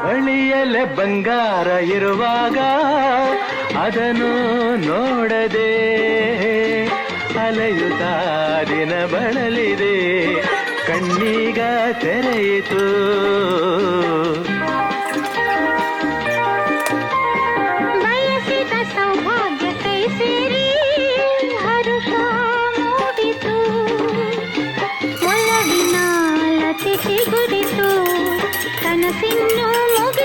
ಬಳಿಯಲೆ ಬಂಗಾರ ಇರುವಾಗ ಅದನ್ನು ನೋಡದೆ ಅಲೆಯುತ್ತಾ ದಿನ ಬಳಲಿದೆ, ಕಣ್ಣೀಗ ತೆರೆಯಿತು. ಬಯಸಿದ ಸೌಭಾಗ್ಯ ಕೈ ಸೇರಿ ಹರುಷ ಮೂಡಿತು, ಒಲವಿನ ಲತೆ ಚಿಗುರಿತು, ಕನಸಿನ್ನು ಮುಗಿ